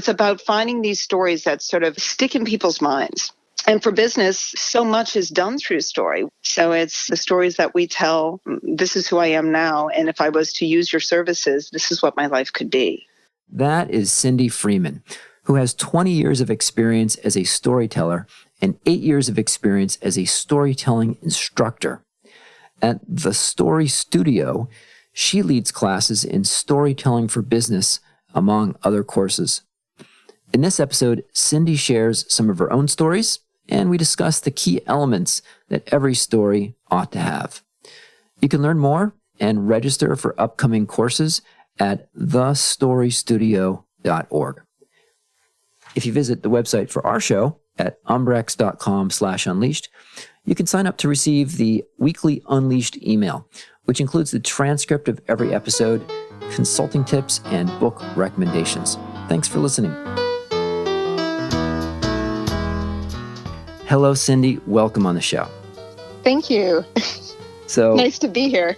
It's about finding these stories that sort of stick in people's minds. And for business, so much is done through story. So it's the stories that we tell, this is who I am now, and if I was to use your services, this is what my life could be. That is Cyndi Freeman, who has 20 years of experience as a storyteller and 8 years of experience as a storytelling instructor. At the Story Studio, she leads classes in storytelling for business, among other courses. In this episode, Cyndi shares some of her own stories, and we discuss the key elements that every story ought to have. You can learn more and register for upcoming courses at thestorystudio.org. If you visit the website for our show at umbrex.com/unleashed, you can sign up to receive the weekly Unleashed email, which includes the transcript of every episode, consulting tips, and book recommendations. Thanks for listening. Hello, Cyndi. Welcome on the show. Thank you. So nice to be here.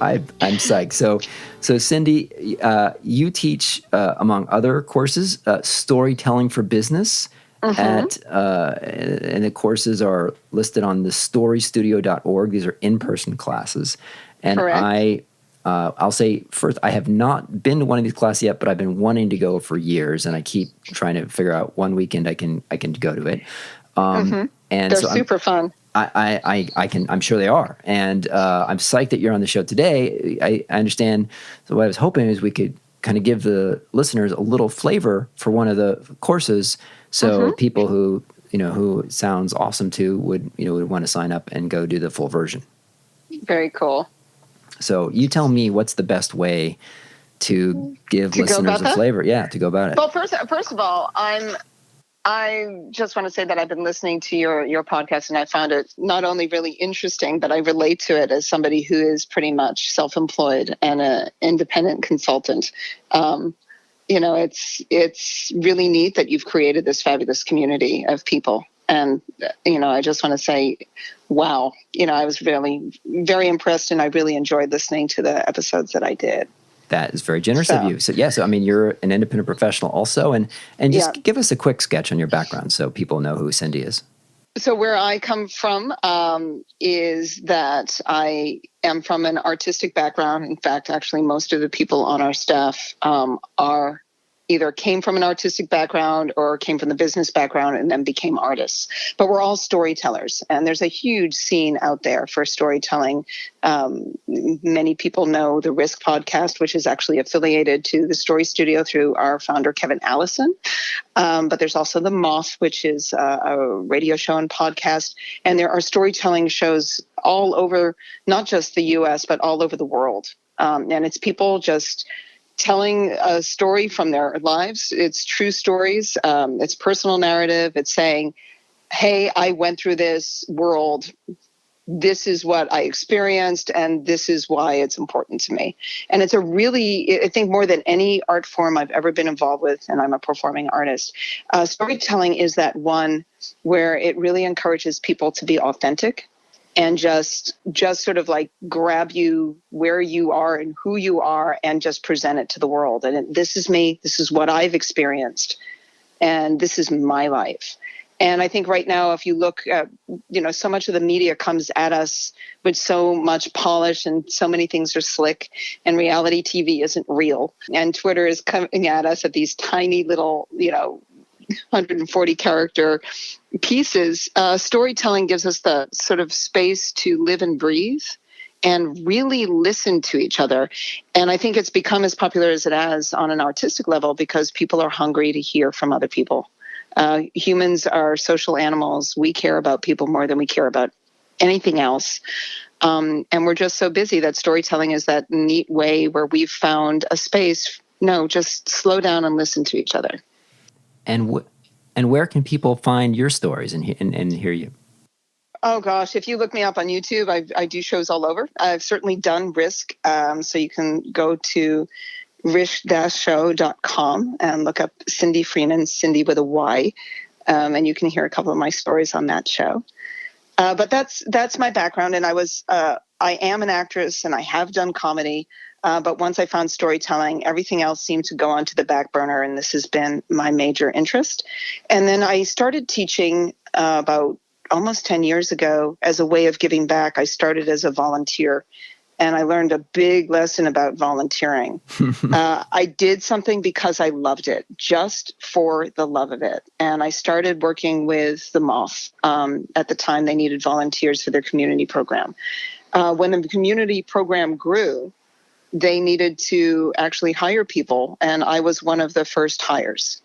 I'm psyched. So Cyndi, you teach, among other courses, storytelling for business. And the courses are listed on the storystudio.org. These are in-person classes. And correct. I'll say first, I have not been to one of these classes yet, but I've been wanting to go for years, and I keep trying to figure out one weekend I can go to it. And they're so super fun. I'm sure they are. And I'm psyched that you're on the show today. I understand. So what I was hoping is we could kind of give the listeners a little flavor for one of the courses. So people who it sounds awesome to would want to sign up and go do the full version. Very cool. So you tell me what's the best way to give listeners a flavor. Yeah, to go about it. Well, first of all, I just want to say that I've been listening to your podcast, and I found it not only really interesting, but I relate to it as somebody who is pretty much self-employed and an independent consultant. It's really neat that you've created this fabulous community of people. And, I just want to say, wow, I was really very impressed, and I really enjoyed listening to the episodes that I did. That is very generous of you. So you're an independent professional also, and just give us a quick sketch on your background so people know who Cyndi is. So where I come from is that I am from an artistic background. In fact, actually, most of the people on our staff are either came from an artistic background or came from the business background and then became artists. But we're all storytellers, and there's a huge scene out there for storytelling. Many people know the Risk podcast, which is actually affiliated to the Story Studio through our founder, Kevin Allison. But there's also The Moth, which is a radio show and podcast. And there are storytelling shows all over, not just the U.S., but all over the world. And it's people just telling a story from their lives. It's true stories. It's personal narrative. It's saying, hey, I went through this world. This is what I experienced, and this is why it's important to me. And it's I think more than any art form I've ever been involved with, and I'm a performing artist, storytelling is that one where it really encourages people to be authentic and just sort of like grab you where you are and who you are and just present it to the world. And this is me. This is what I've experienced. And this is my life. And I think right now, if you look at, so much of the media comes at us with so much polish and so many things are slick, and reality TV isn't real. And Twitter is coming at us at these tiny little, 140 character pieces. Storytelling gives us the sort of space to live and breathe and really listen to each other. And I think it's become as popular as it has on an artistic level because people are hungry to hear from other people. Humans are social animals. We care about people more than we care about anything else. And we're just so busy that storytelling is that neat way where we've found a space. No, just slow down and listen to each other. And where can people find your stories and hear you? Oh, gosh. If you look me up on YouTube, I do shows all over. I've certainly done Risk. So you can go to risk-show.com and look up Cyndi Freeman, Cyndi with a Y. And you can hear a couple of my stories on that show. But that's my background. And I am an actress, and I have done comedy. But once I found storytelling, everything else seemed to go onto the back burner, and this has been my major interest. And then I started teaching about almost 10 years ago as a way of giving back. I started as a volunteer, and I learned a big lesson about volunteering. I did something because I loved it, just for the love of it. And I started working with the Moth. At the time, they needed volunteers for their community program. When the community program grew, they needed to actually hire people, and I was one of the first hires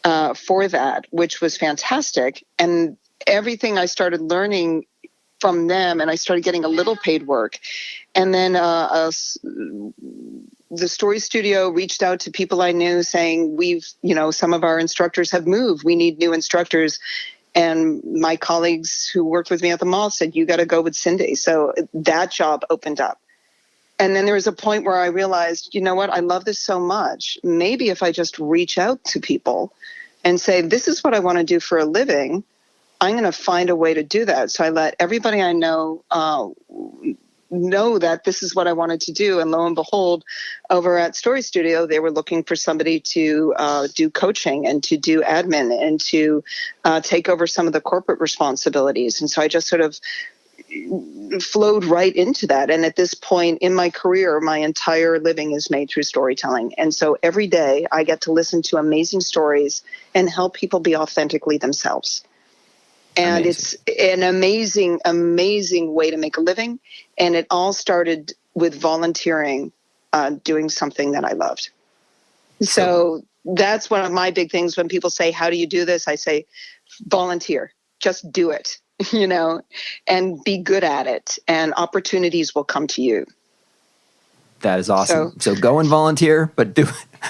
for that, which was fantastic. And everything I started learning from them, and I started getting a little paid work. And then the story studio reached out to people I knew saying, some of our instructors have moved. We need new instructors. And my colleagues who worked with me at the mall said, you got to go with Cyndi. So that job opened up. And then there was a point where I realized, you know what, I love this so much. Maybe if I just reach out to people and say, this is what I want to do for a living, I'm going to find a way to do that. So I let everybody I know that this is what I wanted to do. And lo and behold, over at Story Studio, they were looking for somebody to do coaching and to do admin and to take over some of the corporate responsibilities. And so I just sort of flowed right into that. And at this point in my career, my entire living is made through storytelling. And so every day I get to listen to amazing stories and help people be authentically themselves. And It's an amazing, amazing way to make a living. And it all started with volunteering, doing something that I loved. So that's one of my big things. When people say, how do you do this? I say, volunteer, just do it, and be good at it. And opportunities will come to you. That is awesome. So go and volunteer, but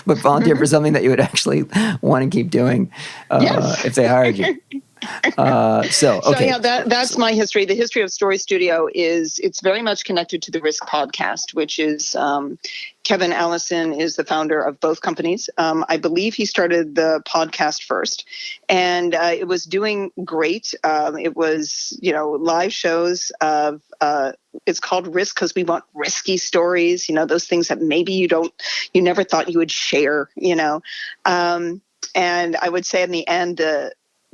volunteer for something that you would actually want to keep doing if they hired you. Okay. So yeah, that's my history. The history of Story Studio it's very much connected to the Risk podcast, which is Kevin Allison is the founder of both companies. I believe he started the podcast first, and it was doing great. It was, live shows of, it's called Risk because we want risky stories, those things that maybe you never thought you would share, and I would say in the end,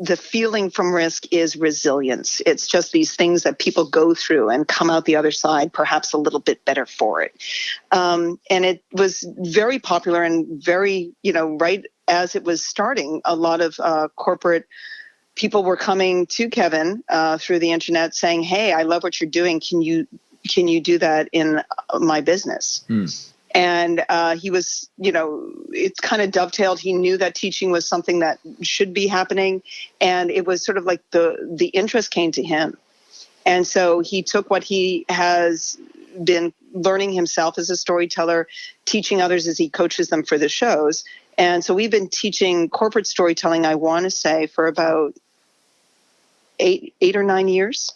the feeling from Risk is resilience. It's just these things that people go through and come out the other side perhaps a little bit better for it. And it was very popular and very, right as it was starting, a lot of corporate people were coming to Kevin through the internet saying, hey, I love what you're doing. Can you do that in my business? And he was, it's kind of dovetailed. He knew that teaching was something that should be happening. And it was sort of like the interest came to him. And so he took what he has been learning himself as a storyteller, teaching others as he coaches them for the shows. And so we've been teaching corporate storytelling, I want to say, for about eight or 9 years,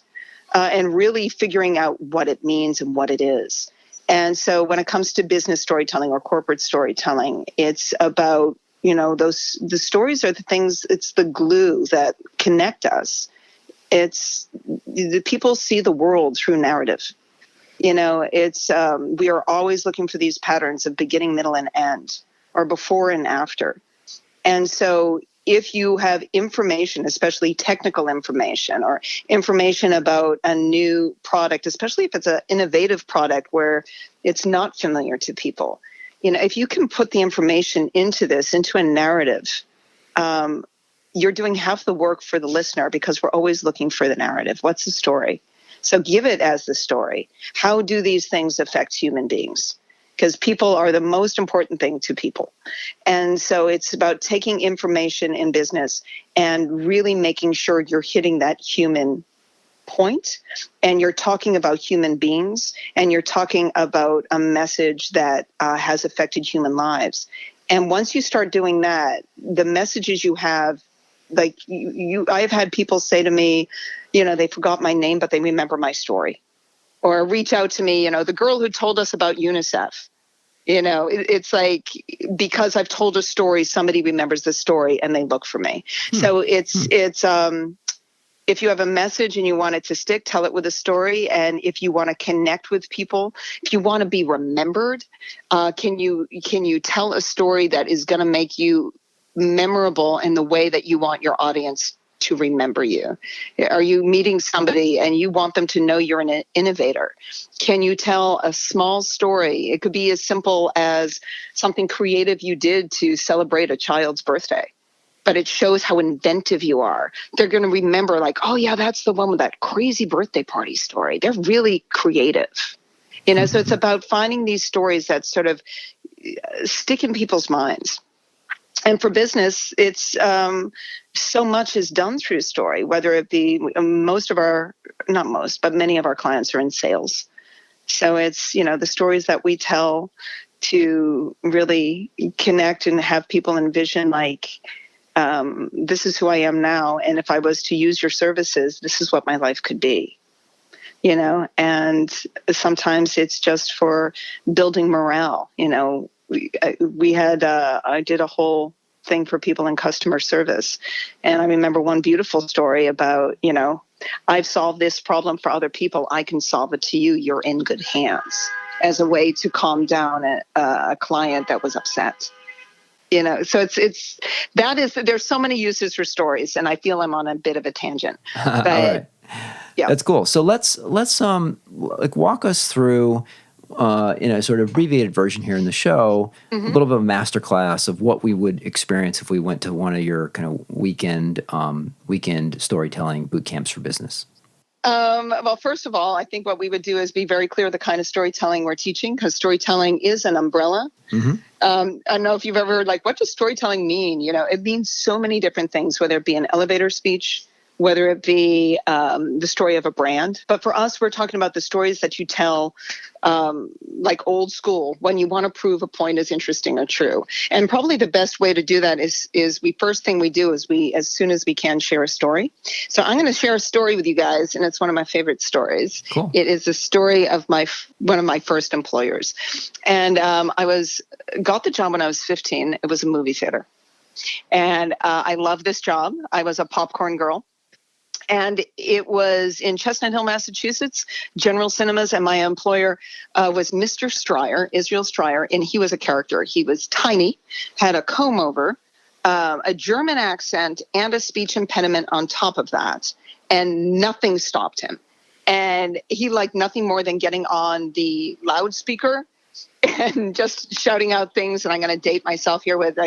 and really figuring out what it means and what it is. And so when it comes to business storytelling or corporate storytelling, it's about, the stories are the things, it's the glue that connect us. It's the people see the world through narrative. It's we are always looking for these patterns of beginning, middle, and end, or before and after. And so if you have information, especially technical information or information about a new product, especially if it's an innovative product where it's not familiar to people, if you can put the information into a narrative, you're doing half the work for the listener, because we're always looking for the narrative. What's the story? So give it as the story. How do these things affect human beings? Because people are the most important thing to people. And so it's about taking information in business and really making sure you're hitting that human point, and you're talking about human beings, and you're talking about a message that has affected human lives. And once you start doing that, the messages you have, like I've had people say to me, they forgot my name, but they remember my story. Or reach out to me, the girl who told us about UNICEF. It's like, because I've told a story, somebody remembers the story and they look for me. So it's If you have a message and you want it to stick, tell it with a story. And if you want to connect with people, if you want to be remembered, can you tell a story that is going to make you memorable in the way that you want your audience to remember you? Are you meeting somebody and you want them to know you're an innovator? Can you tell a small story? It could be as simple as something creative you did to celebrate a child's birthday, but it shows how inventive you are. They're going to remember, like, oh yeah, that's the one with that crazy birthday party story. They're really creative. So it's about finding these stories that sort of stick in people's minds. And for business, it's so much is done through story, whether it be not most, but many of our clients are in sales. So it's, the stories that we tell to really connect and have people envision, like, this is who I am now. And if I was to use your services, this is what my life could be, and sometimes it's just for building morale. I did a whole thing for people in customer service. And I remember one beautiful story about, I've solved this problem for other people. I can solve it to you. You're in good hands, as a way to calm down a client that was upset. So there's so many uses for stories, and I feel I'm on a bit of a tangent. But, all right. Yeah. That's cool. So let's walk us through in a sort of abbreviated version here in the show, a little bit of a masterclass of what we would experience if we went to one of your kind of weekend storytelling boot camps for business. Well, first of all, I think what we would do is be very clear the kind of storytelling we're teaching, because storytelling is an umbrella. I don't know if you've ever heard, what does storytelling mean? It means so many different things, whether it be an elevator speech, whether it be the story of a brand. But for us, we're talking about the stories that you tell, like old school, when you want to prove a point is interesting or true. And probably the best way to do that is first thing we do is we, as soon as we can, share a story. So I'm going to share a story with you guys, and it's one of my favorite stories. Cool. It is the story of one of my first employers. And I got the job when I was 15. It was a movie theater. And I loved this job. I was a popcorn girl. And it was in Chestnut Hill, Massachusetts, General Cinemas, and my employer was Mr. Stryer, Israel Stryer, and he was a character. He was tiny, had a comb over, a German accent, and a speech impediment on top of that, and nothing stopped him. And he liked nothing more than getting on the loudspeaker and just shouting out things. And I'm going to date myself here with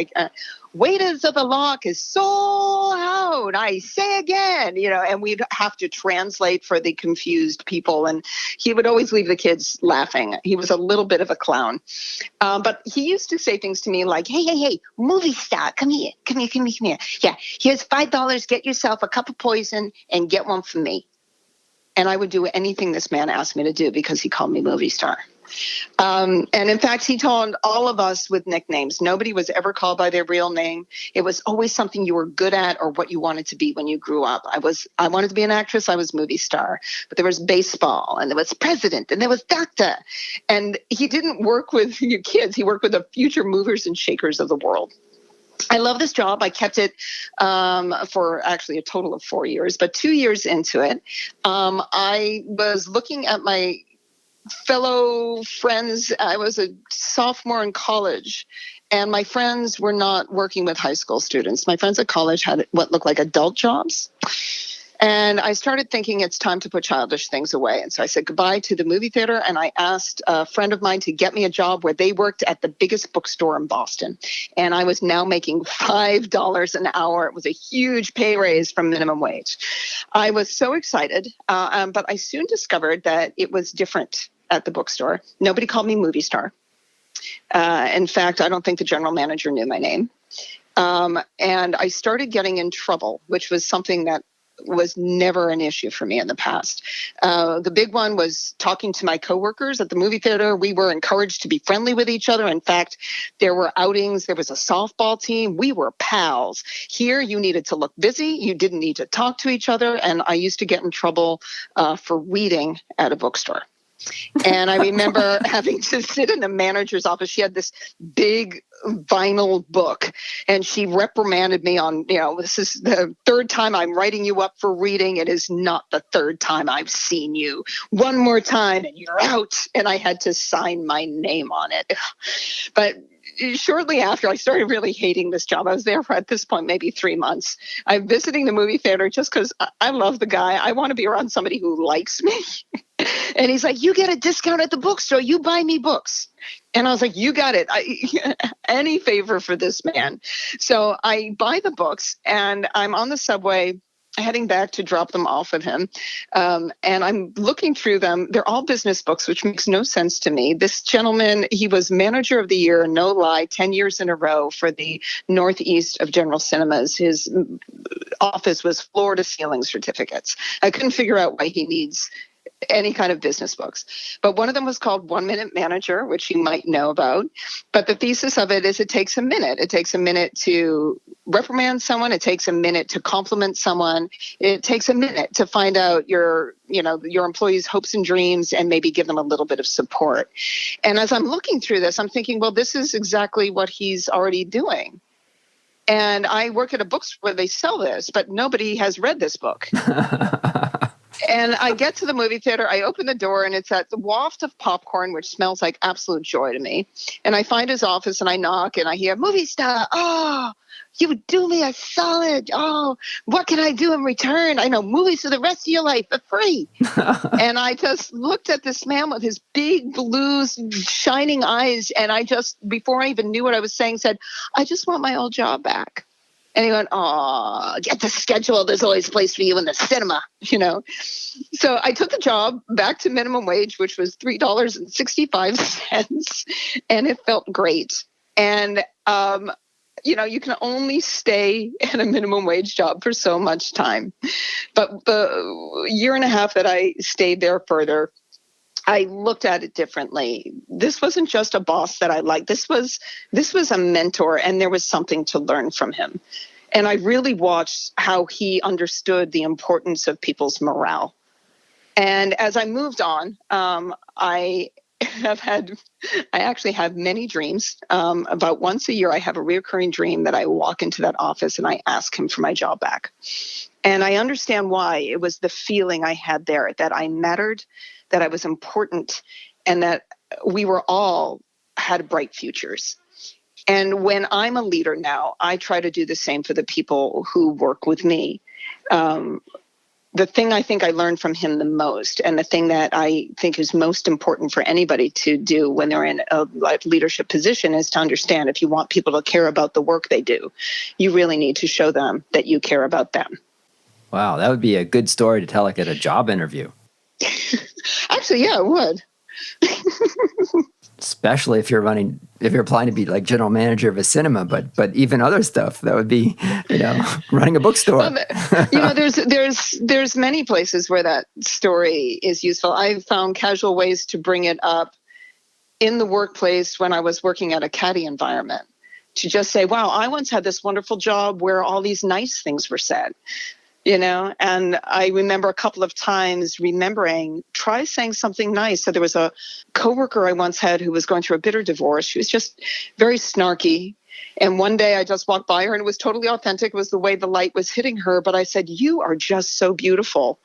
waiters of the lock is sold out. I say again, and we'd have to translate for the confused people. And he would always leave the kids laughing. He was a little bit of a clown. But he used to say things to me like, hey, movie star, come here. Yeah, here's $5. Get yourself a cup of poison and get one for me. And I would do anything this man asked me to do because he called me movie star. And in fact, he told all of us with nicknames. Nobody was ever called by their real name. It was always something you were good at or what you wanted to be when you grew up. I wanted to be an actress. I was movie star. But there was baseball, and there was president, and there was doctor. And he didn't work with your kids. He worked with the future movers and shakers of the world. I love this job. I kept it for actually a total of 4 years. But 2 years into it, I was looking at my fellow friends. I was a sophomore in college, and my friends were not working with high school students. My friends at college had what looked like adult jobs. And I started thinking it's time to put childish things away. And so I said goodbye to the movie theater, and I asked a friend of mine to get me a job where they worked at the biggest bookstore in Boston. And I was now making $5 an hour. It was a huge pay raise from minimum wage. I was so excited, but I soon discovered that it was different at the bookstore. Nobody called me movie star. In fact, I don't think the general manager knew my name. And I started getting in trouble, which was something that was never an issue for me in the past. The big one was talking to my coworkers at the movie theater. We were encouraged to be friendly with each other. In fact, there were outings. There was a softball team. We were pals. Here, you needed to look busy. You didn't need to talk to each other. And I used to get in trouble for reading at a bookstore. And I remember having to sit in the manager's office. She had this big vinyl book, and she reprimanded me on, this is the third time I'm writing you up for reading. It is not the third time I've seen you. One more time and you're out. And I had to sign my name on it. But shortly after, I started really hating this job. I was there for, at this point, maybe 3 months. I'm visiting the movie theater just because I love the guy. I want to be around somebody who likes me. And he's like, you get a discount at the bookstore. You buy me books. And I was like, you got it. Any favor for this man. So I buy the books, and I'm on the subway heading back to drop them off with him. And I'm looking through them. They're all business books, which makes no sense to me. This gentleman, he was manager of the year, no lie, 10 years in a row for the Northeast of General Cinemas. His office was floor to ceiling certificates. I couldn't figure out why he needs any kind of business books. But one of them was called 1 Minute Manager, which you might know about. But the thesis of it is it takes a minute. It takes a minute to reprimand someone. It takes a minute to compliment someone. It takes a minute to find out your employees' hopes and dreams and maybe give them a little bit of support. And as I'm looking through this, I'm thinking, well, this is exactly what he's already doing. And I work at a bookstore where they sell this, but nobody has read this book. And I get to the movie theater, I open the door, and it's that waft of popcorn, which smells like absolute joy to me. And I find his office, and I knock, and I hear, movie star, oh, you would do me a solid. Oh, what can I do in return? I know movies for the rest of your life for free. And I just looked at this man with his big blue shining eyes, and I just, before I even knew what I was saying, said, I just want my old job back. And he went, oh, get the schedule. There's always a place for you in the cinema, So I took the job back to minimum wage, which was $3.65. And it felt great. And, you can only stay at a minimum wage job for so much time. But the year and a half that I stayed there further, I looked at it differently. This wasn't just a boss that I liked. This was a mentor, and there was something to learn from him. And I really watched how he understood the importance of people's morale. And as I moved on, I actually have many dreams. About once a year, I have a recurring dream that I walk into that office and I ask him for my job back. And I understand why. It was the feeling I had there, that I mattered, that I was important, and that we were all had bright futures. And when I'm a leader now, I try to do the same for the people who work with me. The thing I think I learned from him the most, and the thing that I think is most important for anybody to do when they're in a leadership position, is to understand, if you want people to care about the work they do, you really need to show them that you care about them. Wow, that would be a good story to tell like at a job interview. Actually, yeah, it would. Especially if you're applying to be like general manager of a cinema, but even other stuff, that would be, running a bookstore. Well, there's many places where that story is useful. I've found casual ways to bring it up in the workplace when I was working at a caddy environment, to just say, wow, I once had this wonderful job where all these nice things were said. And I remember a couple of times try saying something nice. So there was a coworker I once had who was going through a bitter divorce. She was just very snarky. And one day I just walked by her, and it was totally authentic. It was the way the light was hitting her. But I said, you are just so beautiful.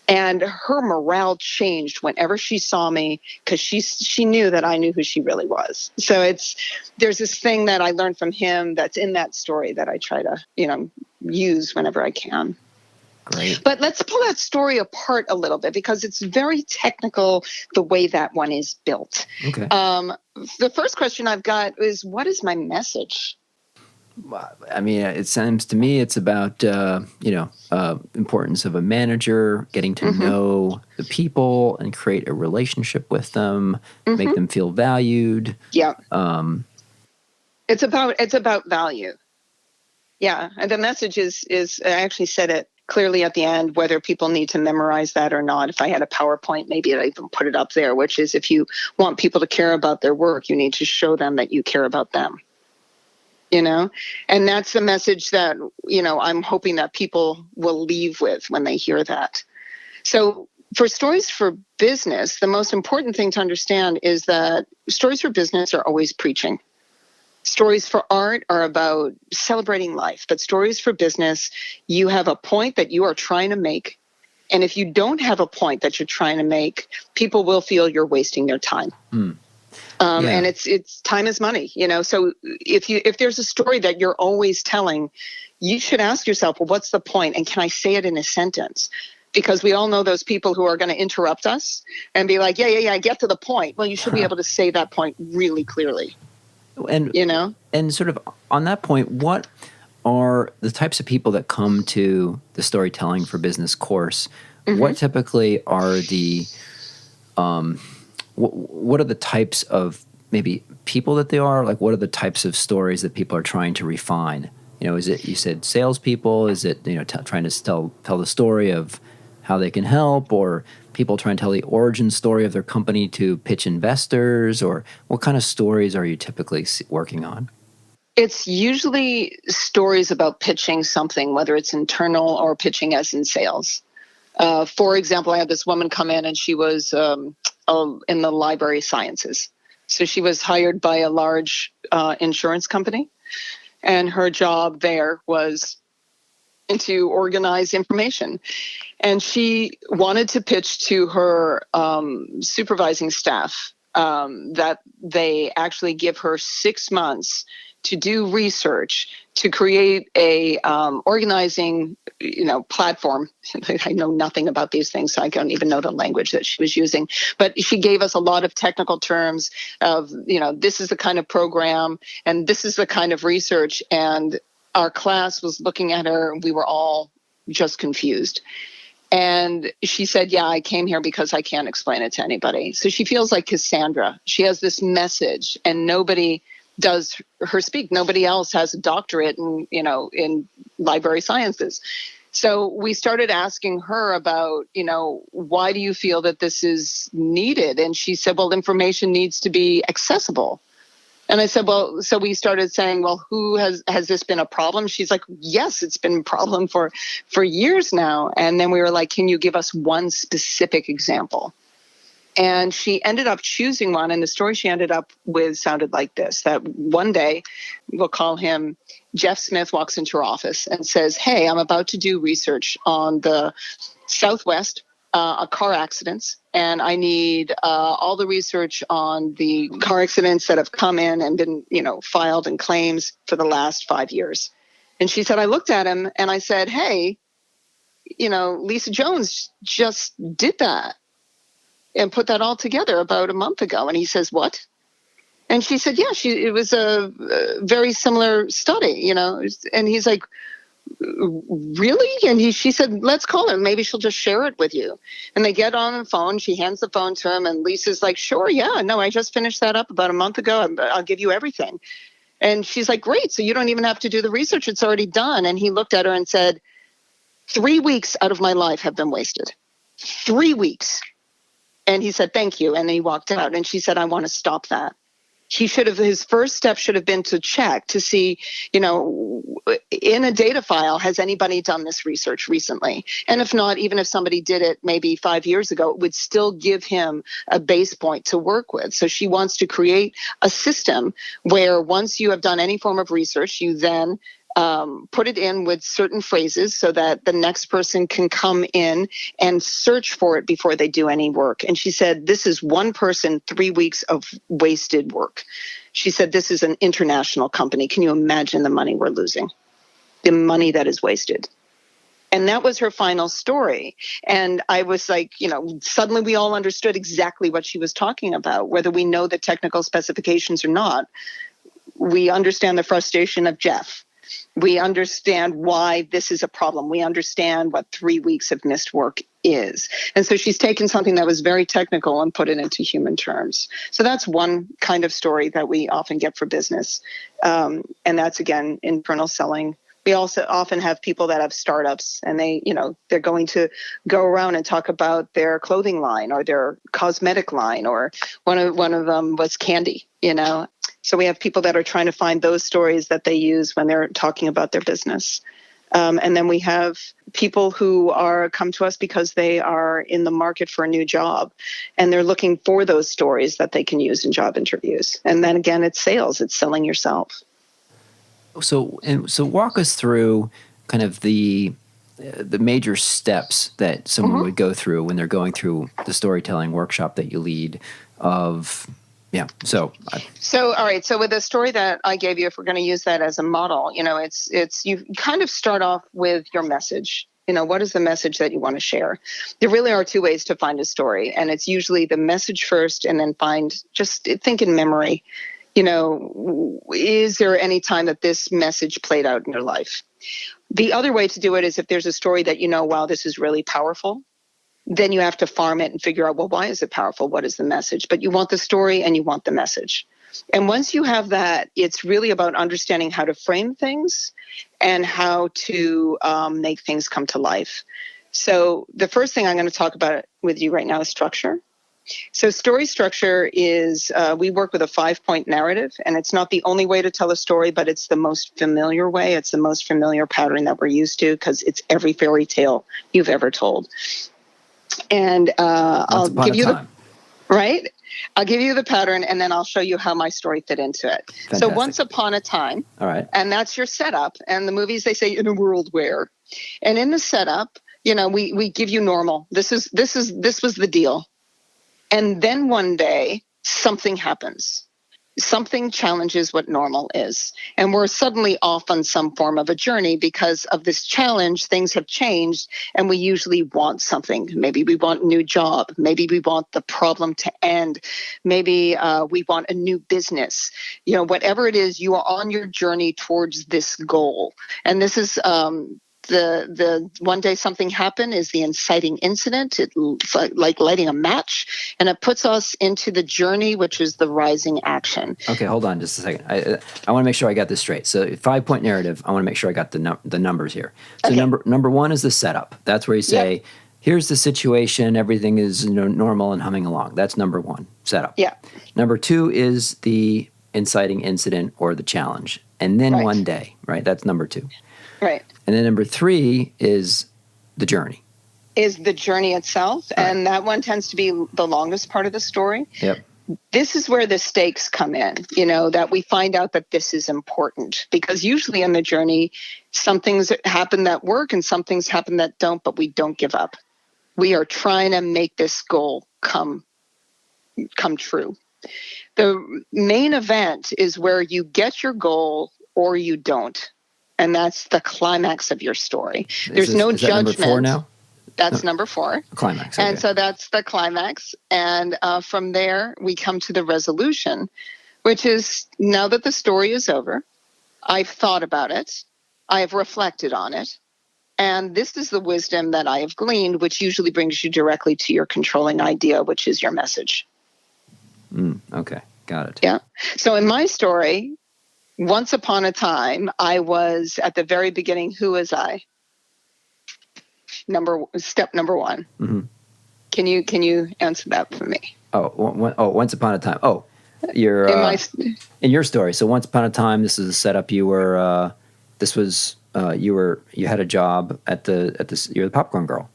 And her morale changed whenever she saw me, because she knew that I knew who she really was. So there's this thing that I learned from him that's in that story that I try to, use whenever I can. Great. But let's pull that story apart a little bit, because it's very technical the way that one is built. Okay. The first question I've got is, what is my message? I mean, it seems to me it's about, importance of a manager, getting to know the people and create a relationship with them, make them feel valued. Yeah. It's about value. Yeah. And the message is I actually said it clearly at the end, whether people need to memorize that or not. If I had a PowerPoint, maybe I'd even put it up there, which is, if you want people to care about their work, you need to show them that you care about them. And that's the message that, I'm hoping that people will leave with when they hear that. So For stories for business, the most important thing to understand is that stories for business are always preaching. Stories for art are about celebrating life, but stories for business, you have a point that you are trying to make. And if you don't have a point that you're trying to make, people will feel you're wasting their time. And it's time is money, So if there's a story that you're always telling, you should ask yourself, well, what's the point? And can I say it in a sentence? Because we all know those people who are going to interrupt us and be like, yeah, get to the point. Well, you should be able to say that point really clearly. And and sort of on that point, what are the types of people that come to the Storytelling for Business course? What typically are the what are the types of maybe people that they are? Like, what are the types of stories that people are trying to refine? Is it, you said, salespeople? Is it trying to tell the story of how they can help, or people trying to tell the origin story of their company to pitch investors, or what kind of stories are you typically working on? It's usually stories about pitching something, whether it's internal or pitching as in sales. For example, I had this woman come in and she was in the library sciences. So she was hired by a large insurance company, and her job there was to organize information. And she wanted to pitch to her supervising staff that they actually give her 6 months to do research, to create a organizing, platform. I know nothing about these things, so I don't even know the language that she was using. But she gave us a lot of technical terms of, this is the kind of program and this is the kind of research. And our class was looking at her and we were all just confused. And she said, yeah, I came here because I can't explain it to anybody. So she feels like Cassandra. She has this message and nobody does her speak. Nobody else has a doctorate in library sciences. So we started asking her about, why do you feel that this is needed? And she said, well, information needs to be accessible. And I said, well, so we started saying, well, has this been a problem? She's like, yes, it's been a problem for years now. And then we were like, can you give us one specific example? And she ended up choosing one. And the story she ended up with sounded like this, that one day, we'll call him Jeff Smith, walks into her office and says, hey, I'm about to do research on the Southwest car accidents. And I need all the research on the car accidents that have come in and been, filed in claims for the last 5 years. And she said, I looked at him and I said, hey, Lisa Jones just did that and put that all together about a month ago. And he says, what? And she said, yeah, it was a very similar study, and he's like, really? And she said, let's call her. Maybe she'll just share it with you. And they get on the phone. She hands the phone to him. And Lisa's like, sure, yeah. No, I just finished that up about a month ago. I'll give you everything. And she's like, great. So you don't even have to do the research. It's already done. And he looked at her and said, 3 weeks out of my life have been wasted. 3 weeks. And he said, thank you. And then he walked out. And she said, I want to stop that. His first step should have been to check to see, in a data file, has anybody done this research recently? And if not, even if somebody did it maybe 5 years ago, it would still give him a base point to work with. So she wants to create a system where once you have done any form of research, you then put it in with certain phrases so that the next person can come in and search for it before they do any work. And she said, this is one person, 3 weeks of wasted work. She said, this is an international company. Can you imagine the money we're losing? The money that is wasted. And that was her final story. And I was like, suddenly we all understood exactly what she was talking about, whether we know the technical specifications or not. We understand the frustration of Jeff. We understand why this is a problem. We understand what 3 weeks of missed work is. And so she's taken something that was very technical and put it into human terms. So that's one kind of story that we often get for business. And that's, again, internal selling. We also often have people that have startups and they're going to go around and talk about their clothing line or their cosmetic line, or one of them was candy, So we have people that are trying to find those stories that they use when they're talking about their business. And then we have people who come to us because they are in the market for a new job, and they're looking for those stories that they can use in job interviews. And then again, it's sales, it's selling yourself. So walk us through kind of the major steps that someone would go through when they're going through the storytelling workshop that you lead of, yeah. So all right. So with the story that I gave you, if we're going to use that as a model, it's you kind of start off with your message. What is the message that you want to share? There really are two ways to find a story, and it's usually the message first, and then just think in memory. Is there any time that this message played out in your life? The other way to do it is if there's a story that wow, this is really powerful, then you have to farm it and figure out, well, why is it powerful? What is the message? But you want the story and you want the message. And once you have that, it's really about understanding how to frame things and how to make things come to life. So the first thing I'm going to talk about with you right now is structure. So story structure is, we work with a 5-point narrative, and it's not the only way to tell a story, but it's the most familiar way. It's the most familiar pattern that we're used to because it's every fairy tale you've ever told. And I'll give you I'll give you the pattern, and then I'll show you how my story fit into it. Fantastic. So once upon a time, all right, and that's your setup. And the movies, they say in a world where, and in the setup, we give you normal. This was the deal. And then one day, something happens. Something challenges what normal is. And we're suddenly off on some form of a journey because of this challenge. Things have changed, and we usually want something. Maybe we want a new job. Maybe we want the problem to end. Maybe we want a new business. Whatever it is, you are on your journey towards this goal. And this is the one day something happened is the inciting incident. It's like lighting a match, and it puts us into the journey, which is the rising action. Okay, hold on just a second. I want to make sure I got this straight. So 5-point narrative, I want to make sure I got the numbers here. So okay. Number one is the setup. That's where you say, yep, here's the situation, everything is normal and humming along. That's number one, setup. Yeah. Number two is the inciting incident or the challenge. And then right, one day, right? That's number two. Right. And then number three is the journey. Is the journey itself. All and right, that one tends to be the longest part of the story. Yep. This is where the stakes come in, that we find out that this is important. Because usually in the journey, some things happen that work and some things happen that don't, but we don't give up. We are trying to make this goal come true. The main event is where you get your goal or you don't. And that's the climax of your story. There's no judgment. Number 4 now? That's number 4. Climax. Okay. And so that's the climax. And from there, we come to the resolution, which is now that the story is over, I've thought about it, I have reflected on it, and this is the wisdom that I have gleaned, which usually brings you directly to your controlling idea, which is your message. Okay, got it. Yeah. So in my story, once upon a time, I was at the very beginning. Who was I? Step number 1. Mm-hmm. Can you answer that for me? Once upon a time. Oh, you're in your story. So once upon a time, this is a setup. You were you had a job at you're the popcorn girl.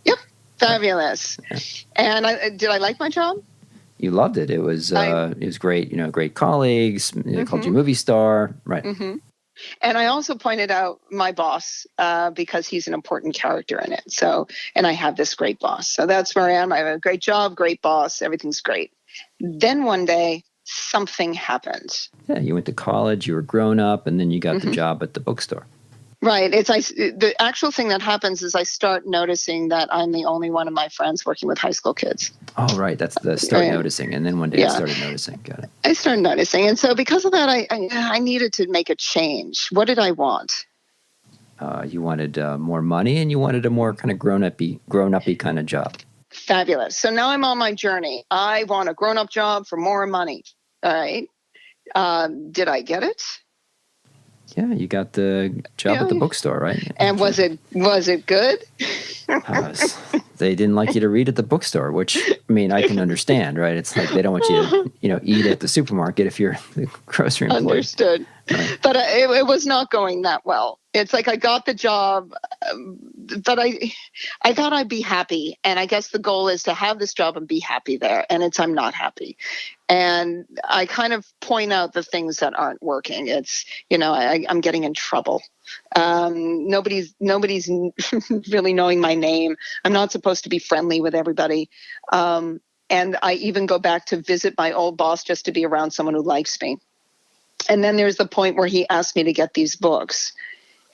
Yep, fabulous. Yeah. And did I like my job? You loved it. It was great. Great colleagues. They called you movie star, right? Mm-hmm. And I also pointed out my boss because he's an important character in it. So, and I have this great boss. So that's where I am. I have a great job, great boss. Everything's great. Then one day, something happened. Yeah, you went to college. You were grown up, and then you got the job at the bookstore. Right. The actual thing that happens is I start noticing that I'm the only one of my friends working with high school kids. Oh, right. That's the start noticing. And then one day I started noticing. Got it. I started noticing. And so because of that, I needed to make a change. What did I want? You wanted more money, and you wanted a more kind of grown-up-y kind of job. Fabulous. So now I'm on my journey. I want a grown-up job for more money. All right. Did I get it? Yeah, you got the job at the bookstore, right? And was it good? They didn't like you to read at the bookstore, which, I mean, I can understand, right? It's like they don't want you to, eat at the supermarket if you're the grocery employee. Understood. Right. But it was not going that well It's like I got the job, but I thought I'd be happy. And I guess the goal is to have this job and be happy there. And I'm not happy. And I kind of point out the things that aren't working. It's, I'm getting in trouble. Nobody's really knowing my name. I'm not supposed to be friendly with everybody. And I even go back to visit my old boss just to be around someone who likes me. And then there's the point where he asked me to get these books.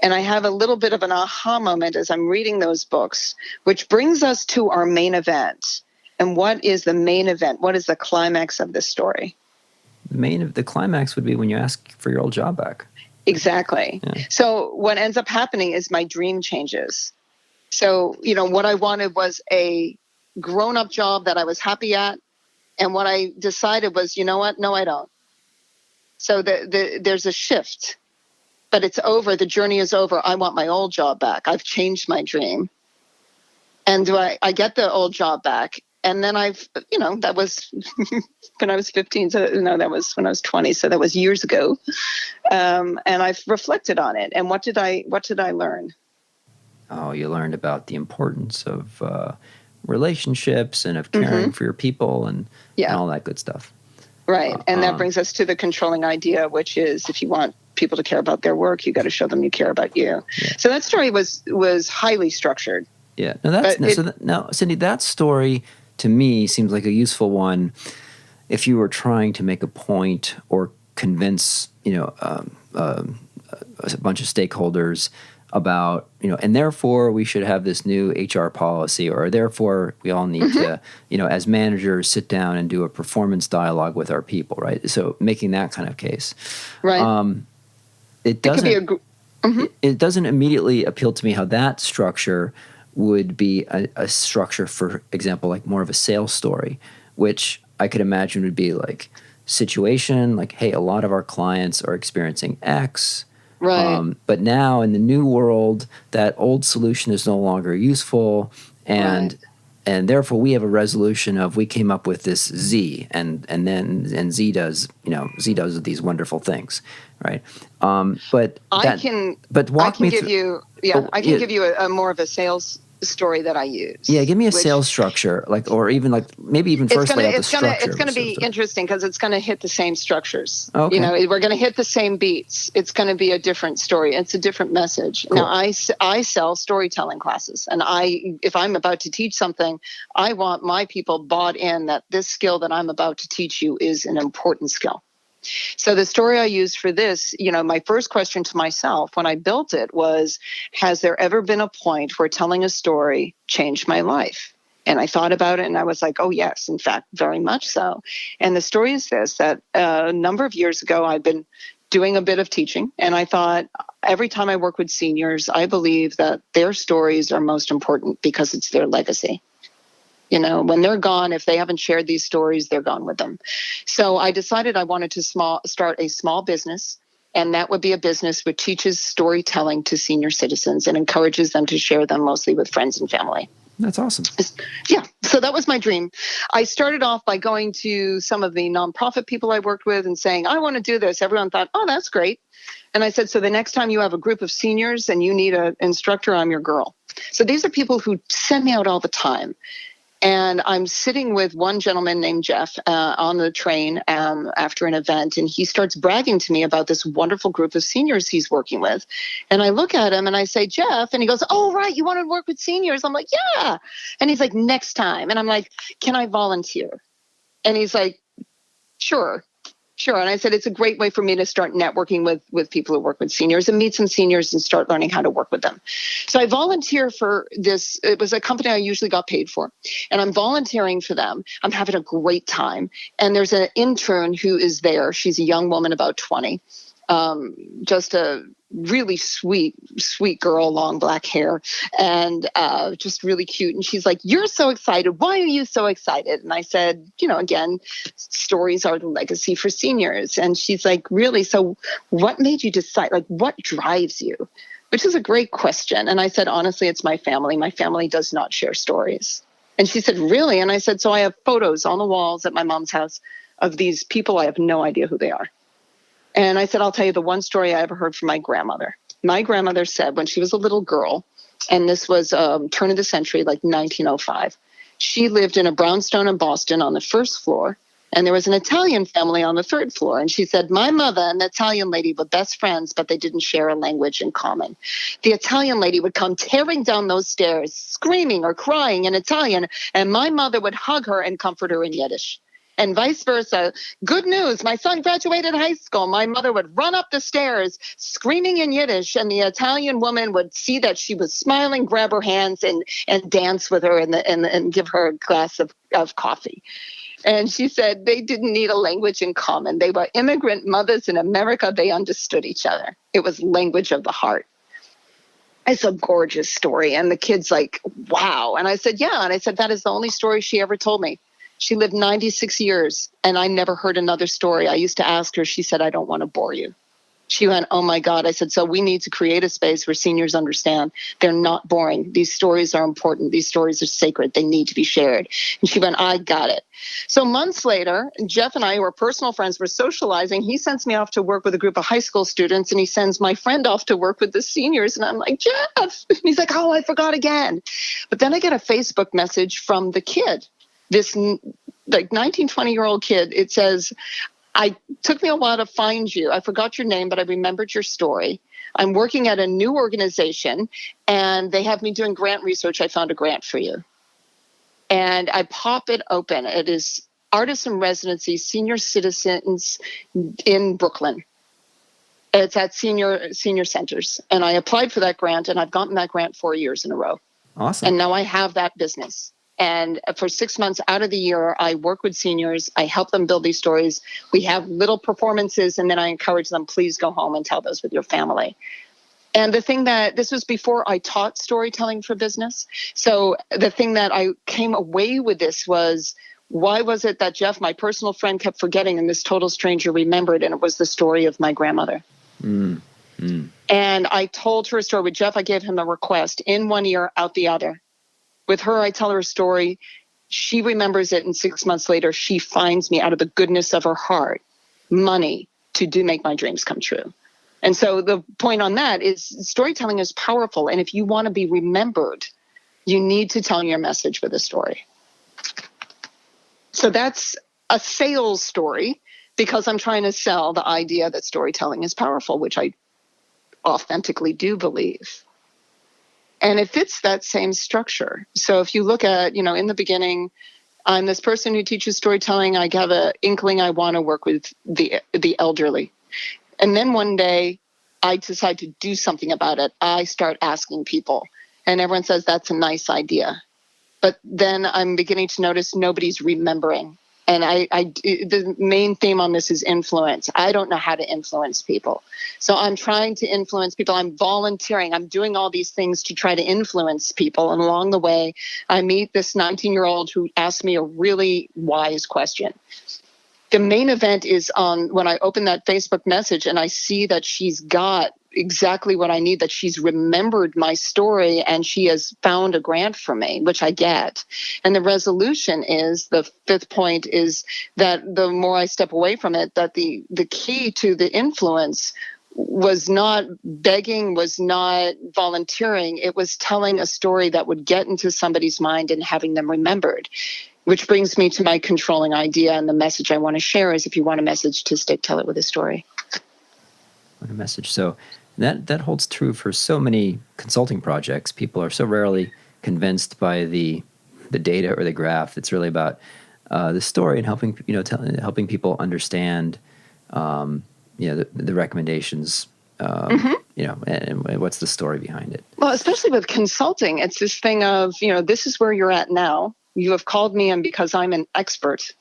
And I have a little bit of an aha moment as I'm reading those books, which brings us to our main event. And what is the main event? What is the climax of this story? The climax would be when you ask for your old job back. Exactly. Yeah. So what ends up happening is my dream changes. So, what I wanted was a grown-up job that I was happy at. And what I decided was, you know what? No, I don't. So there's a shift, but it's over. The journey is over. I want my old job back. I've changed my dream. And I get the old job back. And then that was when I was 15. So no, that was when I was 20. So that was years ago. And I've reflected on it. And what did I learn? Oh, you learned about the importance of relationships and of caring for your people and all that good stuff. Right. And that brings us to the controlling idea, which is if you want people to care about their work, you got to show them you care about you. Yeah. So that story was highly structured. Yeah. Now, Cyndi, that story to me seems like a useful one if you were trying to make a point or convince, a bunch of stakeholders about, and therefore we should have this new HR policy, or therefore we all need to, as managers, sit down and do a performance dialogue with our people, right? So making that kind of case. Right. It doesn't immediately appeal to me how that structure would be a structure, for example, like more of a sales story, which I could imagine would be like situation, like, hey, a lot of our clients are experiencing X. Right. But now in the new world, that old solution is no longer useful, and therefore we have a resolution of we came up with this Z, and Z does these wonderful things, right? I can give you a more of a sales story that I use. Yeah, give me a sales structure, or even maybe even first lay out the structure. It's going to be interesting because it's going to hit the same structures. Okay. We're going to hit the same beats. It's going to be a different story. It's a different message. Cool. Now, I sell storytelling classes, and if I'm about to teach something, I want my people bought in that this skill that I'm about to teach you is an important skill. So the story I used for this, my first question to myself when I built it was, has there ever been a point where telling a story changed my life? And I thought about it and I was like, oh, yes, in fact, very much so. And the story is this, that a number of years ago, I'd been doing a bit of teaching. And I thought every time I work with seniors, I believe that their stories are most important because it's their legacy. When they're gone, if they haven't shared these stories, they're gone with them. So I decided I wanted to start a small business, and that would be a business which teaches storytelling to senior citizens and encourages them to share them mostly with friends and family. That's awesome. Yeah. So that was my dream. I started off by going to some of the nonprofit people I worked with and saying, I want to do this. Everyone thought, oh, that's great. And I said, so the next time you have a group of seniors and you need an instructor, I'm your girl. So these are people who send me out all the time. And I'm sitting with one gentleman named Jeff on the train after an event, and he starts bragging to me about this wonderful group of seniors he's working with. And I look at him and I say, Jeff, and he goes, oh, right, you want to work with seniors? I'm like, yeah. And he's like, next time. And I'm like, can I volunteer? And he's like, sure. And I said, it's a great way for me to start networking with people who work with seniors and meet some seniors and start learning how to work with them. So I volunteer for this. It was a company I usually got paid for, and I'm volunteering for them. I'm having a great time. And there's an intern who is there. She's a young woman, about 20, just a really sweet girl, long black hair, and just really cute. And she's like, you're so excited. Why are you so excited? And I said, again, stories are the legacy for seniors. And she's like, really? So what made you decide? Like, what drives you? Which is a great question. And I said, honestly, it's my family. My family does not share stories. And she said, really? And I said, so I have photos on the walls at my mom's house of these people. I have no idea who they are. And I said, I'll tell you the one story I ever heard from my grandmother. my grandmother said when she was a little girl, and this was turn of the century, like 1905, she lived in a brownstone in Boston on the first floor, and there was an Italian family on the third floor. And she said, my mother and the Italian lady were best friends, but they didn't share a language in common. The Italian lady would come tearing down those stairs, screaming or crying in Italian, and my mother would hug her and comfort her in Yiddish. And vice versa. Good news, my son graduated high school. My mother would run up the stairs screaming in Yiddish, and the Italian woman would see that she was smiling, grab her hands, and dance with her and give her a glass of coffee. And she said they didn't need a language in common. They were immigrant mothers in America. They understood each other. It was language of the heart. It's a gorgeous story. And the kid's like, wow. And I said, yeah. And I said, that is the only story she ever told me. She lived 96 years, and I never heard another story. I used to ask her. She said, I don't want to bore you. She went, oh, my God. I said, so we need to create a space where seniors understand they're not boring. These stories are important. These stories are sacred. They need to be shared. And she went, I got it. So months later, Jeff and I, who are personal friends, were socializing. He sends me off to work with a group of high school students, and he sends my friend off to work with the seniors. And I'm like, Jeff. And he's like, oh, I forgot again. But then I get a Facebook message from the kid, this like 19, 20-year-old kid. It says, took me a while to find you. I forgot your name, but I remembered your story. I'm working at a new organization, and they have me doing grant research. I found a grant for you. And I pop it open. It is Artists in Residency, Senior Citizens in Brooklyn. It's at senior centers. And I applied for that grant, and I've gotten that grant 4 years in a row. Awesome. And now I have that business. And for 6 months out of the year, I work with seniors. I help them build these stories. We have little performances, and then I encourage them, please go home and tell those with your family. And the thing that this was before I taught storytelling for business. So the thing that I came away with this was, why was it that Jeff, my personal friend, kept forgetting and this total stranger remembered? And it was the story of my grandmother. And I told her a story. With Jeff, I gave him a request, in one ear, out the other. With her, I tell her a story. She remembers it, and 6 months later, she finds me out of the goodness of her heart money to make my dreams come true. And so the point on that is storytelling is powerful. And if you want to be remembered, you need to tell your message with a story. So that's a sales story, because I'm trying to sell the idea that storytelling is powerful, which I authentically do believe. And it fits that same structure. So if you look at, in the beginning, I'm this person who teaches storytelling. I have an inkling I want to work with the elderly. And then one day I decide to do something about it. I start asking people, and everyone says that's a nice idea. But then I'm beginning to notice nobody's remembering. And the main theme on this is influence. I don't know how to influence people. So I'm trying to influence people. I'm volunteering. I'm doing all these things to try to influence people. And along the way, I meet this 19-year-old who asked me a really wise question. The main event is on when I open that Facebook message and I see that she's got exactly what I need, that she's remembered my story and she has found a grant for me, which I get. And the resolution is, the fifth point is that the more I step away from it, that the key to the influence was not begging, was not volunteering. It was telling a story that would get into somebody's mind and having them remembered. Which brings me to my controlling idea, and the message I want to share is, if you want a message to stick, tell it with a story. What a message. So that holds true for so many consulting projects. People are so rarely convinced by the data or the graph. It's really about the story and helping helping people understand the recommendations. And what's the story behind it. Well, especially with consulting, it's this thing of, this is where you're at now. You have called me in because I'm an expert.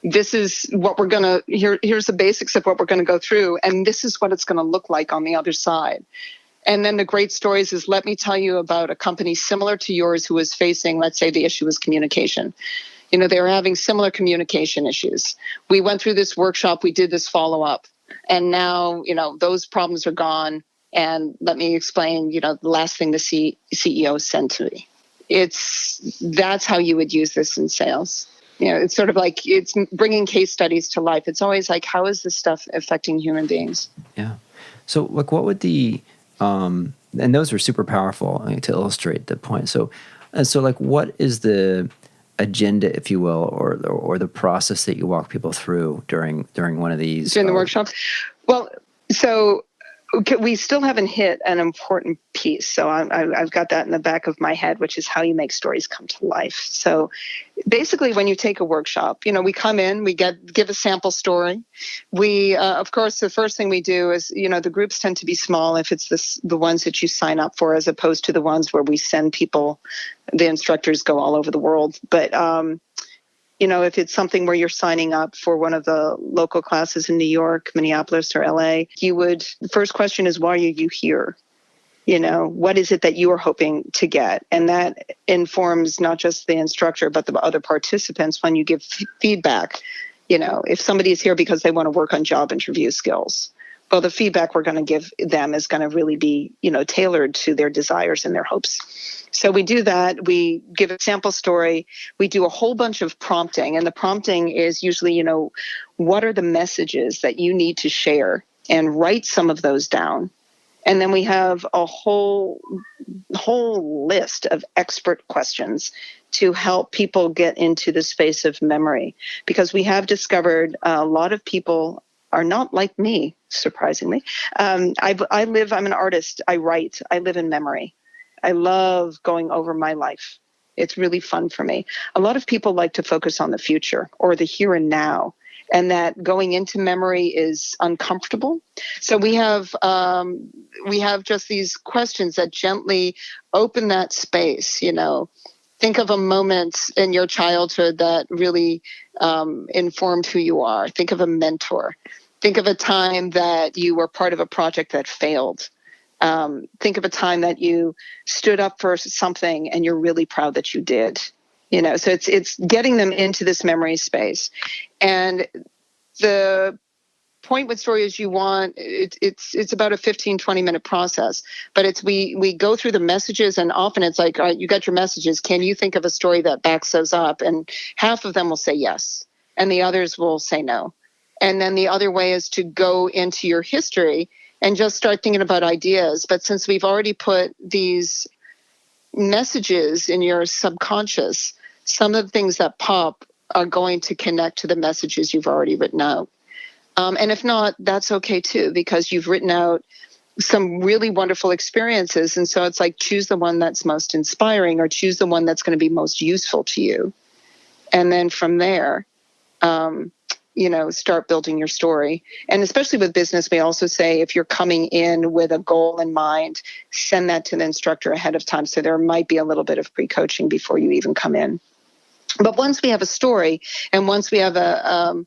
This is what we're going to, here's the basics of what we're going to go through. And this is what it's going to look like on the other side. And then the great stories is, let me tell you about a company similar to yours who was facing, let's say the issue was communication. They were having similar communication issues. We went through this workshop, we did this follow-up. And now, those problems are gone. And let me explain, the last thing the CEO sent to me. That's how you would use this in sales. It's sort of like, it's bringing case studies to life. It's always like, how is this stuff affecting human beings? Yeah. So, look, what would the And those are super powerful to illustrate the point. So, like, what is the agenda, if you will, or the process that you walk people through during one of these during the workshop? Well, so we still haven't hit an important piece. So I've got that in the back of my head, which is how you make stories come to life. So basically, when you take a workshop, we come in, we give a sample story. We, of course, the first thing we do is, the groups tend to be small if it's the ones that you sign up for, as opposed to the ones where we send people. The instructors go all over the world. But if it's something where you're signing up for one of the local classes in New York, Minneapolis, or LA, the first question is, why are you here? What is it that you are hoping to get? And that informs not just the instructor, but the other participants when you give feedback. If somebody is here because they want to work on job interview skills, well, the feedback we're going to give them is going to really be, tailored to their desires and their hopes. So we do that. We give a sample story. We do a whole bunch of prompting. And the prompting is usually, what are the messages that you need to share, and write some of those down. And then we have a whole list of expert questions to help people get into the space of memory, because we have discovered a lot of people are not like me, surprisingly. I'm an artist. I write. I live in memory. I love going over my life. It's really fun for me. A lot of people like to focus on the future or the here and now, and that going into memory is uncomfortable. So we have just these questions that gently open that space. Think of a moment in your childhood that really informed who you are. Think of a mentor. Think of a time that you were part of a project that failed. Think of a time that you stood up for something and you're really proud that you did. So it's getting them into this memory space. And the point with story is it's about a 15-20 minute process, but we go through the messages, and often it's like, all right, you got your messages. Can you think of a story that backs those up? And half of them will say yes, and the others will say no. And then the other way is to go into your history and just start thinking about ideas. But since we've already put these messages in your subconscious, some of the things that pop are going to connect to the messages you've already written out. And if not, that's okay too, because you've written out some really wonderful experiences. And so it's like, choose the one that's most inspiring, or choose the one that's going to be most useful to you. And then from there, start building your story. And especially with business, we also say, if you're coming in with a goal in mind, send that to the instructor ahead of time. So there might be a little bit of pre-coaching before you even come in. But once we have a story, and once we have a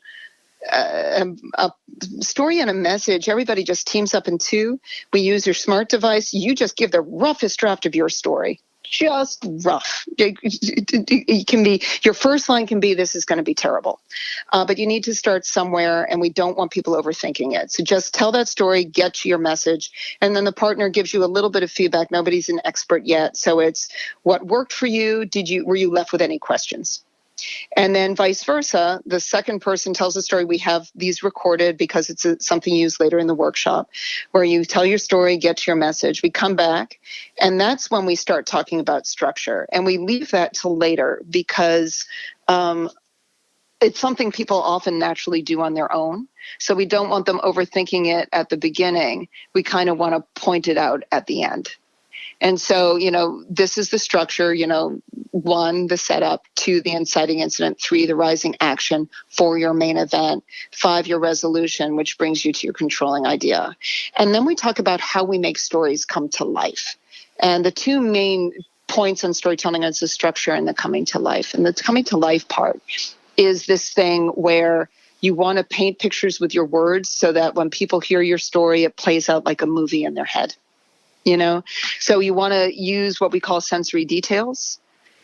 story and a message, everybody just teams up in two. We use your smart device. You just give the roughest draft of your story. Just rough. It can be, your first line can be, this is going to be terrible. But you need to start somewhere, and we don't want people overthinking it. So just tell that story, get to your message, and then the partner gives you a little bit of feedback. Nobody's an expert yet. So it's, what worked for you? Were you left with any questions? And then vice versa, the second person tells a story. We have these recorded because it's something used later in the workshop, where you tell your story, get to your message. We come back, and that's when we start talking about structure. And we leave that till later because it's something people often naturally do on their own. So we don't want them overthinking it at the beginning. We kind of want to point it out at the end. And so, this is the structure, 1, the setup, 2, the inciting incident, 3, the rising action, 4, your main event, 5, your resolution, which brings you to your controlling idea. And then we talk about how we make stories come to life. And the two main points on storytelling is the structure and the coming to life. And the coming to life part is this thing where you want to paint pictures with your words so that when people hear your story, it plays out like a movie in their head. So you want to use what we call sensory details.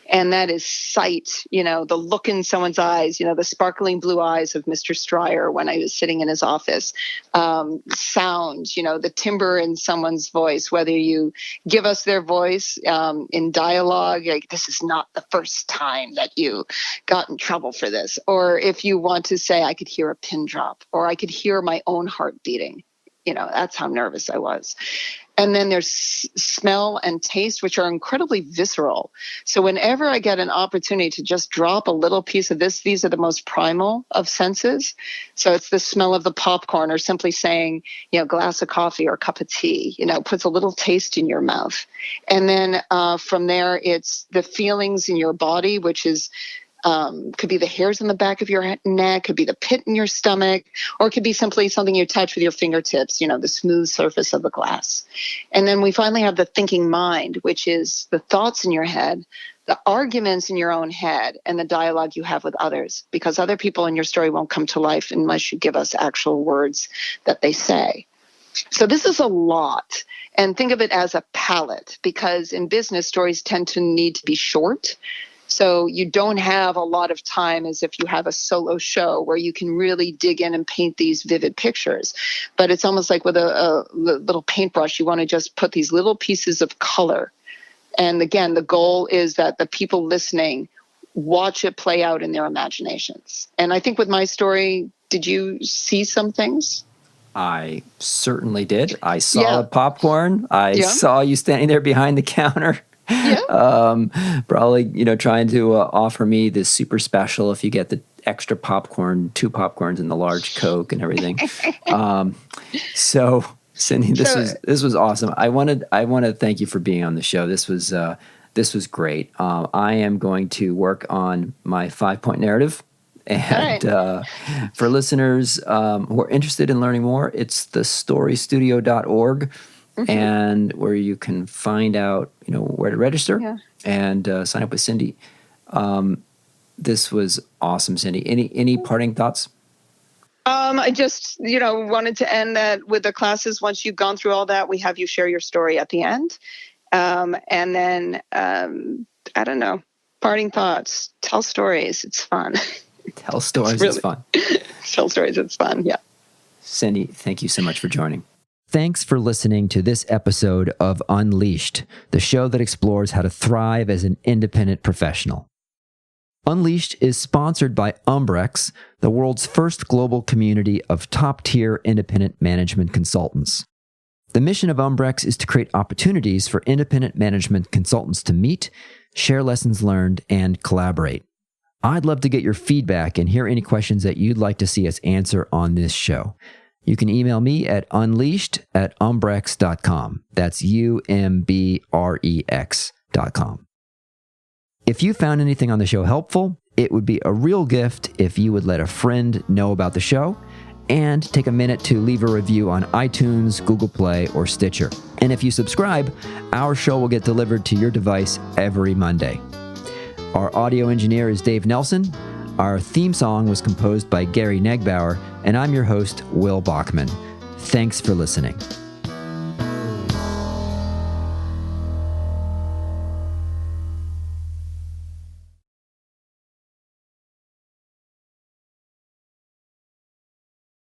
And that is sight, the look in someone's eyes, the sparkling blue eyes of Mr. Stryer when I was sitting in his office. Sound, the timbre in someone's voice, whether you give us their voice in dialogue, like, this is not the first time that you got in trouble for this. Or if you want to say, I could hear a pin drop, or I could hear my own heart beating. That's how nervous I was. And then there's smell and taste, which are incredibly visceral. So whenever I get an opportunity to just drop a little piece of this, these are the most primal of senses. So it's the smell of the popcorn, or simply saying, glass of coffee or a cup of tea, puts a little taste in your mouth. And then from there, it's the feelings in your body, which is could be the hairs on the back of your neck, could be the pit in your stomach, or it could be simply something you touch with your fingertips, the smooth surface of the glass. And then we finally have the thinking mind, which is the thoughts in your head, the arguments in your own head, and the dialogue you have with others, because other people in your story won't come to life unless you give us actual words that they say. So this is a lot. And think of it as a palette, because in business, stories tend to need to be short. So you don't have a lot of time as if you have a solo show where you can really dig in and paint these vivid pictures. But it's almost like with a little paintbrush, you want to just put these little pieces of color. And again, the goal is that the people listening watch it play out in their imaginations. And I think with my story, did you see some things? I certainly did. I saw the popcorn. I saw you standing there behind the counter. Probably, trying to offer me this super special if you get the extra popcorn, 2 popcorns and the large Coke and everything. So Cyndi, this was awesome. I want to thank you for being on the show. This was great. I am going to work on my 5-point narrative. And for listeners who are interested in learning more, it's thestorystudio.org. Mm-hmm. And where you can find out, where to register and sign up with Cyndi. This was awesome, Cyndi. Any parting thoughts? I just, wanted to end that with the classes. Once you've gone through all that, we have you share your story at the end. And then, I don't know, parting thoughts. Tell stories. It's fun. Tell stories. It's fun. Tell stories. It's fun. Yeah. Cyndi, thank you so much for joining. Thanks for listening to this episode of Unleashed, the show that explores how to thrive as an independent professional. Unleashed is sponsored by Umbrex, the world's first global community of top-tier independent management consultants. The mission of Umbrex is to create opportunities for independent management consultants to meet, share lessons learned, and collaborate. I'd love to get your feedback and hear any questions that you'd like to see us answer on this show. You can email me at unleashed@umbrex.com. That's UMBREX.com. If you found anything on the show helpful, it would be a real gift if you would let a friend know about the show and take a minute to leave a review on iTunes, Google Play, or Stitcher. And if you subscribe, our show will get delivered to your device every Monday. Our audio engineer is Dave Nelson. Our theme song was composed by Gary Negbauer, and I'm your host, Will Bachman. Thanks for listening.